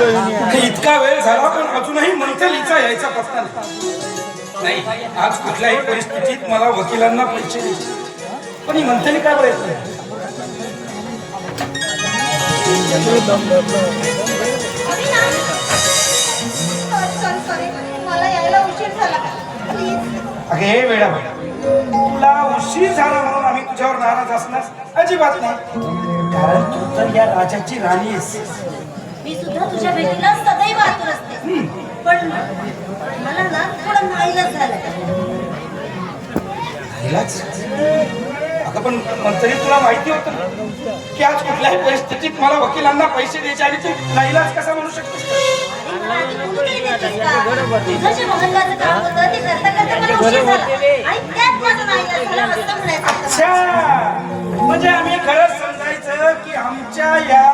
इतका वेळ झाला पण अजूनही मंथलीचा यायचा पत्ता नाही. आज कुठल्याही परिस्थितीत मला वकिलांना पैसे द्यायचे, पण ही मंथली काय प्रयत्न मला यायला उशीर झाला. अगे वेळा तुला उशीर झाला म्हणून आम्ही तुझ्यावर नाराज असणार अजिबात नाही, कारण तू तर या राजाची राणी आहेस. मी सुद्धा तुझ्या भेटीला सदैव आतुर असते, पण मला ना थोडं नाईलाज झालं. अगं पण मंत्री तुला माहिती होतं की आज कुठल्याही परिस्थितीत मला वकिलांना पैसे द्यायचे आणि तू नाईलाज कसा म्हणू शकतेस? तुझं जे महत्वाचं काम होतं ते करता करता मला उशीर झाला आणि त्यात माझं नाईलाज झाला असं म्हणायचं. अच्छा, म्हणजे आम्ही खरंच समजायचं की आमच्या या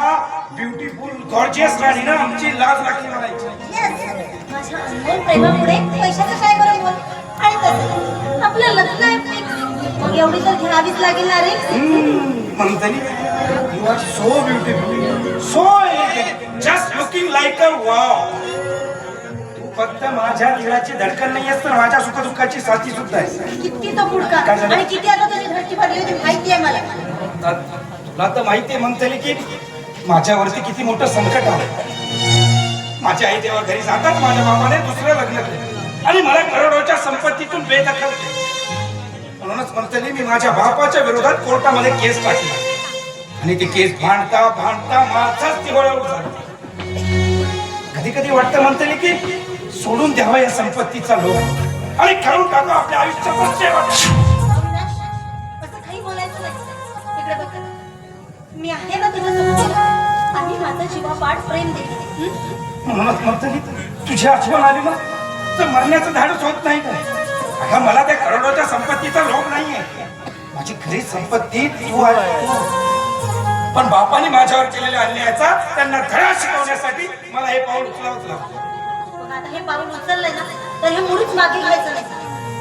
ब्युटिफुल गॉर्जियस राणीनं आमची लाज राखली म्हणायची. माझ्या अनमोल प्रेमामुळे पैशाचं काय बरं बोल, आणि तसं आपलं लग्न आहे फिक्स, मग एवढी तर घ्यावीच लागेल ना रे. Monthly, you are so beautiful, so elegant, just looking like a wow. तू फक्त माझ्या दिलाची धडकन नाही आहेस, तर माझ्या सुखदुःखाची साथी सुद्धा आहेस. किती तो पुडका आणि किती आता तुझी धडकी भरली होती माहिती आहे मला. तुला तर माहिती आहे मंथली की माझ्यावरती किती मोठं संकट आहे. माझ्या आई देवा घरी जातात माझ्या बाबाने दुसरं लग्न केलं आणि मला करोडोच्या संपत्तीतून बेदखल केलं. म्हणूनच मंथली मी माझ्या बापाच्या विरोधात कोर्टामध्ये केस टाकली आणि ती केस भांडता भांडता माझाच दिवाळा झाला. कधी कधी वाटतं मंथली की सोडून द्यावा या संपत्तीचा लोभ आणि करून टाका आपल्या आयुष्याचा शेवट. असं काही बोलायचं नाही. इकडे बघ, मी आहे ना तुझ्यासोबत आणि माझा जीवापाड प्रेम देते. म्हणूनच मंथली तुझी आठवण आली ना तर मरण्याचं धाडस होत नाही का? अगं मला त्या करोडोच्या संपत्तीचा लोभ नाहीये, माझी खरी संपत्ती तू आहे. पण बापाने माझ्यावर केलेल्या अन्यायाचा त्यांना धडा शिकवण्यासाठी मला हे पाऊल उचलावंच लागतं. मग आता हे पाऊल उचललंय ना तर हे मुळीच मागे घ्यायचं नाही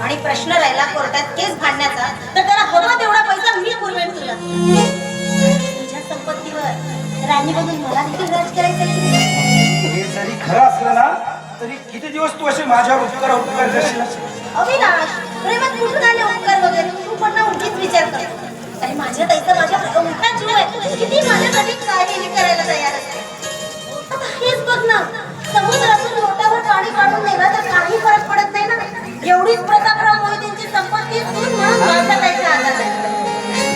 आणि प्रश्न राहिला कोर्टात केस भांडण्याचा तर त्याला हवा तेवढा पैसा मी पुरवेन तुला. तुझ्या संपत्तीवर राणी बघून मला देखील राज करायचं. हे जरी खरं असलं ना तरी किती दिवस तू असे माझ्यावर उपकार करशील? अविनाश, प्रेमात कुठून आले उपकार वगैरे? तू पण ना उगीच विचार कर. आणि माझ्या ताईचा माझ्या मोठा जीव आहे, किती माझ्यासाठी काहीही करायला तयार असते. आता हेच बघ ना, समुद्रातून लोटावर पाणी काढून नेला तर काही फरक पडत नाही ना. एवढीच प्रतापराव मोहितेंची संपत्ती तू म्हणून माझ्या ताईच्या हातात आहे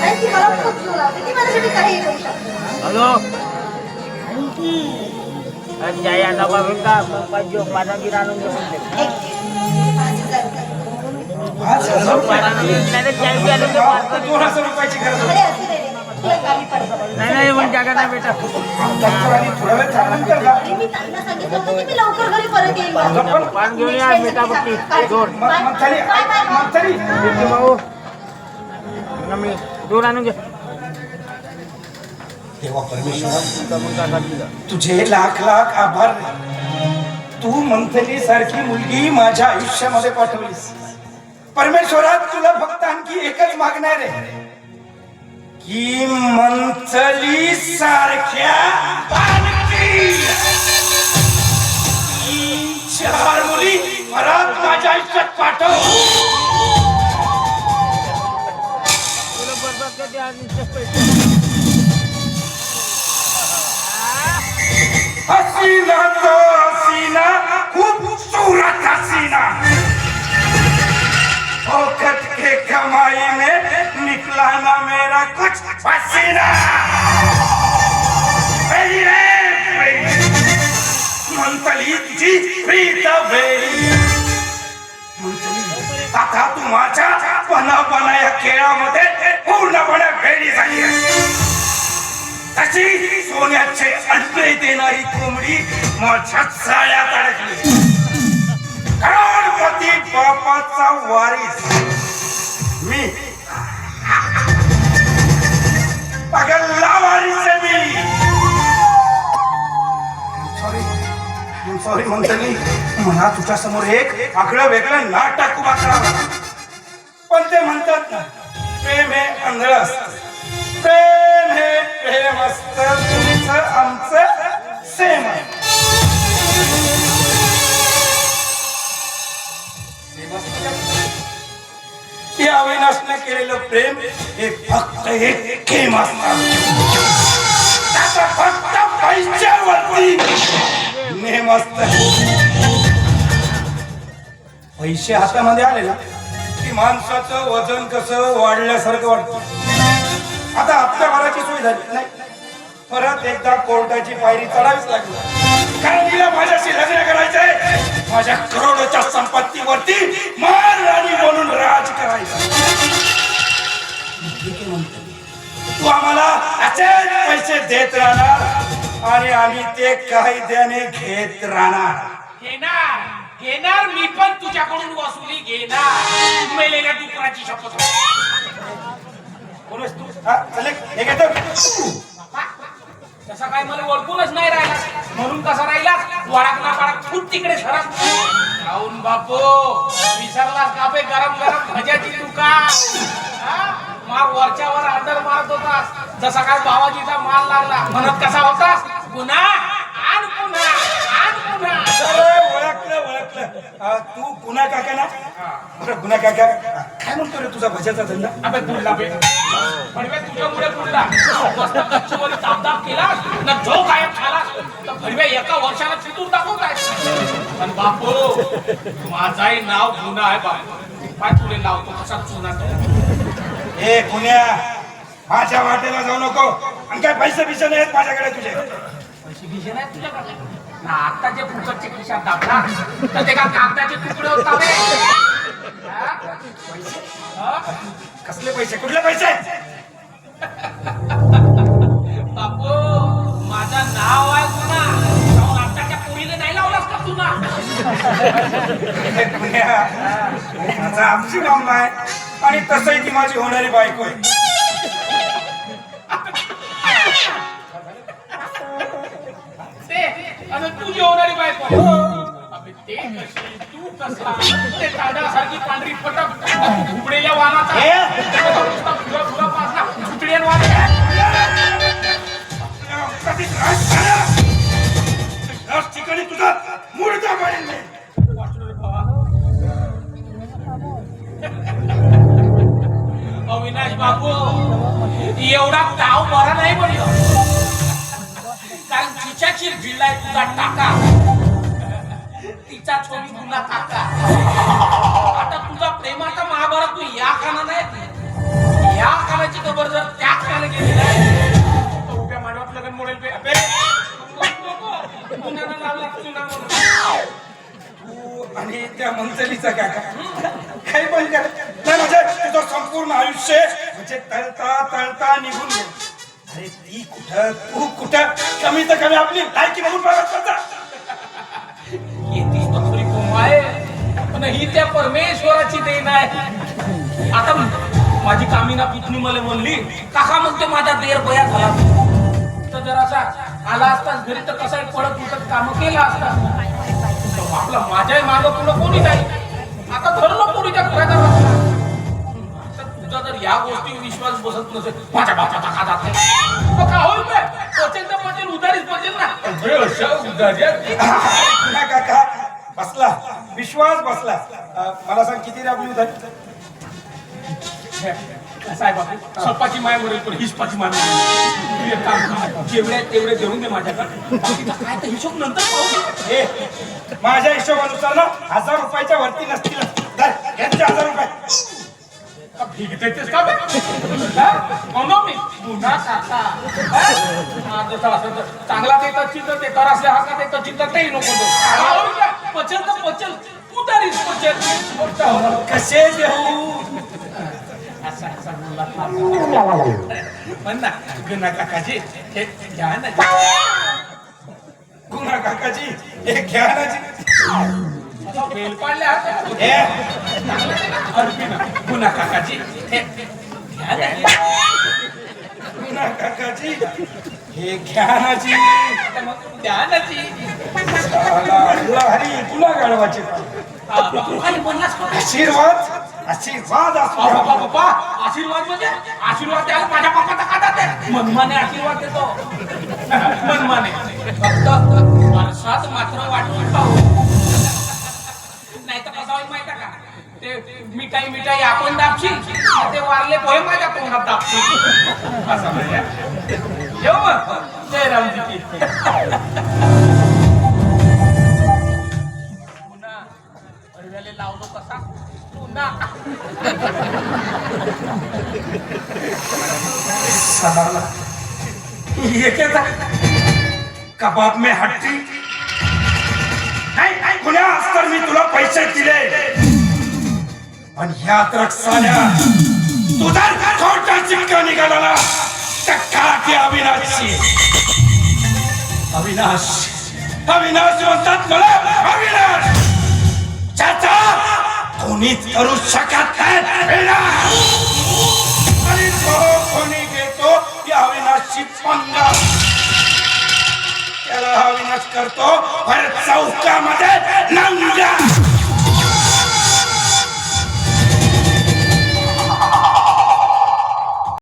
आणि ती मला खूप जीव लावते, ती माझ्यासाठी काहीही करू शकते. हॅलो जया नवाबी का पंजो पाना की रानून घेऊन दे. 5,000 रुपयाची गरज अरे असू दे रे, तुला कामी पडत नाही मग जागा ना बेटा. थोडा वेळ थांबल्यानंतर जा. मी त्यांना सांगितलं होतं की मी लवकर घरी परत येईल. पान घेऊन या बेटा बघती दोन मंथली भाऊ मी दोन आणून घे. देवा परमेश्वरा तुझे लाख लाख आभार. तू मंथली सारखी मुलगी माझ्या आयुष्यामध्ये पाठवलीस. परमेश्वरा तुला फक्त आणखी एकच मागणार आहे की मंथली सारख्या 4 मुली परत माझ्या आयुष्यात पाठव. तुला बरबाद करते आणि हसीना तो हसीना खूबसूरत हसीना औकत के कमाई में निकला ना मेरा कुछ पसीना. मंथली तुझी प्रीत वेळी मंथली आता तू माझ्या पणा या खेळामध्ये पूर्णपणे वेळी झाली आहे. तशी सोन्याचे अंडे देणारी कोंबडी माझ्या जाळ्यात अडकली. करोडपती बापाचा वारीस मी, पगल्ला वारीस आहे मी. सॉरी मंथली, मला तुझ्या समोर एक आगळं वेगळं नाटक उभा करावं. पण ते म्हणतात ना, प्रेम हे आंधळं असतं. प्रेम हे प्रेम असतं, तुमचं आमचं सेम आहे. मनापासून केलेलं प्रेम हे फक्त एक गेम असतं. त्याचा फक्त पैशावरती नेम असतं. पैसे हातामध्ये आले ना की माणसाचं वजन कसं वाढल्यासारखं वाटतं. आता हप्त्या भराची सोय झाली नाही, परत एकदा कोर्टाची पायरी चढावीच लागली. कारण तिला माझ्याशी लग्न करायचंय, माझ्या करोडोच्या संपत्तीवरती महाराणी म्हणून राज करायचं. ठीक आहे म्हणतो, तू आम्हाला असेच पैसे देत राहणार आणि आम्ही ते कायद्याने घेत राहणार. घेणार मी पण तुझ्याकडून वसुली घेणार. मेलेल्या डुकराची शपथ. कोणच तू? हा, चल हे घेतो. तसा काय मला ओळखूनच नाही राहिला, म्हणून कसा राहिला वळाक ना पडाक खूप तिकडे सरक. जाऊन बापू विसरलास का बे गरम गरम भज्याची दुकान? मार वरच्यावर अंडर मारत होतास, जसा काय बाबाजीचा माल लागला म्हणत कसा होतास? गुन्हा आण पुन्हा आण पुन्हा. ओळखलं. तू गुन्हा काका ना? बरं गुन्हा काका, काय म्हणतो रे तुझा भज्याचा धंदा? अबे बुडला बे, भडव्या तुझ्यामुळे बुडला. मस्त कच्चीवर तापदाप केला ना, जो गायब झाला तर भडव्या एका वर्षाला चितून दाखवताय. पण बापू माझाही नाव गुन्हा आहे बापू. पाय तुले लावतो कसा चुना तो. ए गुन्ह्या, माझ्या वाटेला जाऊ नको. आणि काय पैसे बिसे नाहीत माझ्याकडे तुझे? पैसे बिशे नाही तुझ्याकडे ना? आता जे फुकटचे खिशात दाबला तर ते का कागदाचे तुकडे होता बे? कसले पैसे? कुठले पैसे? बापू माझं नाव आहे गुन्हा. जाऊन आताच्या पोरीने नाही लावलास का तुला? गुन्ह्या, माझा आमची मामला आहे आणि तसंही ती माझी होणारी बायको आहे. आणि तुझी होणारी बायको. अबे ते कशी, तू कसा? ते काढासारखी पांढरी पटक उघडेल्या वाहनाचा फुला पासला सुटडेन वाहन. ठिकाणी तुझा मुर्दा पडेल. अविनाश बाबू एवढा ताव बरा नाही म्हणलं, कारण तिच्याची जिल्हा तुझा टाका, तिचा छोटी तुला काका. आता तुझा प्रेमाचा महाभारत तू या काना नाही, या कानाची खबर जर त्या काना गेली नाही तर उभ्या मानवात लगन मोडेल बे. तू आणि त्या मंचलीचा काका काही पण कर नाही. म्हणजे तुझं संपूर्ण आयुष्य म्हणजे तळता तळता निघून गेलं. अरे ती कुठं, तू कुठं? कमी तर कमी आपली लायकी बघून बघत होता. येतीस तर खरी कोमाय, पण ही त्या परमेश्वराची देण आहे. आता माझी कामिना पुतणी मला म्हणली, काका म्हणते माझा देर बया झाला, तर जरासा आला असतास घरी तर कसा पडत उठत काम केला असता. आपला माझ्याही मागं पुढं कोणी नाही. आता धरलं पोरीच्या घराचा. तुझा जर या गोष्टी विश्वास बसत नसेल, माझ्या बापाचा का जात नाही? का होईल बे? पचेल तर पचेल, उधारीच पचेल ना. अशा उधाऱ्या काका बसला, विश्वास बसला. मला सांग किती राबली उधारी? साहेब सपाची माय मरेल पण हिशपाची माय मरेल. एक काम कर, जेवढे तेवढे देऊन दे माझ्याकडे, काय तर हिशोब नंतर पाहू. ए माझ्या हिशोबानुसार ना 1000 रुपयाच्या वरती नसतील. यांचे 1000 रुपये भीक देतेस का बे? म्हणून मी गुन्हा काका जसं असं चांगला देत चिंत ते तर असल्या हा का देत चिंत तेही नको. पचल तर पचल, तू तरीच पचल. कसे देऊ? म्हण ना गुन्हा काकाजी हे घ्या ना. गुन्हा काकाजी हे घ्या ना जी. बेल पाडल्या गुन्हा काकाजी हे घ्या ना. गुन्हा काकाजी हे घ्या ना जी. द्या ना जी. हरी तुला गाढवाचे काही बोललास का? आशीर्वाद आशीर्वाद असो. बाबा आशीर्वाद म्हणजे आशीर्वाद द्यायला माझ्या बापाचा का जाते? मनमाने आशीर्वाद देतो, मनमाने. फक्त वर्षात मात्र वाटून पाहू, नाही तर कसं होईल माहिती का? ते मिठाई आपण दाबशील ते वारले पोहे माझ्या तोंडात दाबशील असं म्हणजे येऊ मग जय रामजी पुन्हा अडव्याले लावलो कसा पुन्हा साला ये क्या था कबाब में हड्डी नाही कुण्या अस्तर मी तुला पैसे दिले पण ह्यात रक्षाल्या तुझा छोटा चिक्का निघाला ना टक्का की अविनाशी अविनाश अविनाश म्हणतात मला अविनाश चाचा कोणीच करू शकत नाही आणि तो कोणी घेतो या अविनाशची पंगा त्याला अविनाश करतो परत चौकामध्ये